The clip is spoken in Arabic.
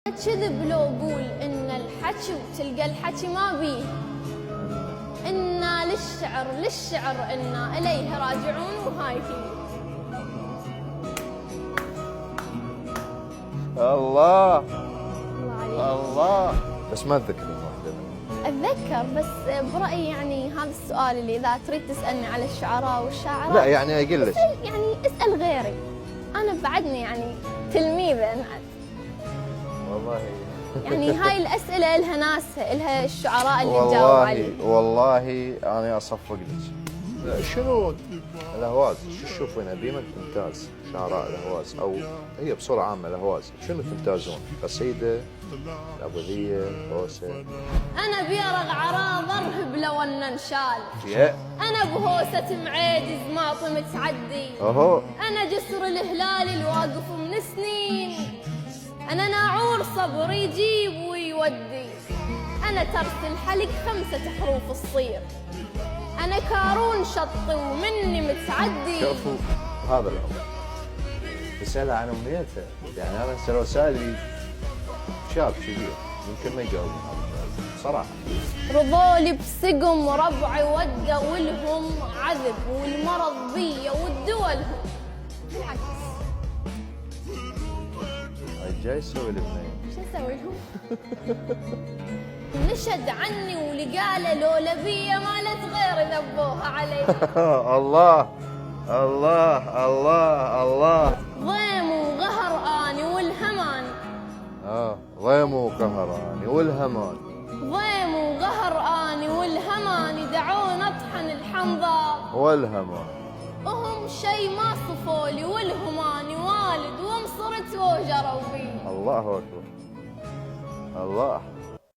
كذب لو قول ان الحكي وتلقى الحكي ما بيه. انا للشعر انا اليه راجعون وهاي هي. الله الله الله. بس ما اتذكر واحده منهم. اتذكر بس برايي يعني هذا السؤال اللي اذا تريد تسالني على الشعراء والشاعرات لا يعني اقول لك يعني اسال غيري. انا بعدني يعني تلميذه بعد. والله يعني هاي الاسئله لها ناسها، لها الشعراء اللي تجاوب عليه. والله انا اصفق لك. شنو الاهواز؟ شو تشوفين اديمه تمتاز شعراء الاهواز او هي بصوره عامه الاهواز شنو تمتازون؟ قصيده، الابوذيه، هوسه؟ انا بيرغ عراض ارهب لو ان انشال. يا انا بهوسه معيد زماطي متعدي. اهو انا جسر الهلال الواقف من سنين. انا ناعور صبر يجيب ويودي. انا ترس الحلق 5 حروف الصير. انا كارون شطي ومني متعدي. شوفوا هذا الامر تسأله عن امنيته، يعني انا هسه لو سالي شاب كبير يمكن ما يجاوب صراحه. رضولي بسقم ربعي ودقوا ولهم عذب والمرض بيا والدولهم بالعكس. جاي يسوي لبنان شو اسوي لهم؟ نشد عني ولقاله لولا بيا مالت غير ذبوها علي. الله الله الله الله. ضيم وغهر اني والهمان. ضيم وقهراني والهمان. ضيم وغهر اني والهمان دعون اطحن الحنظار. والهمان وهم شي ما صفولي والهماني والد ومصرت وجروا بي. الله اكبر الله.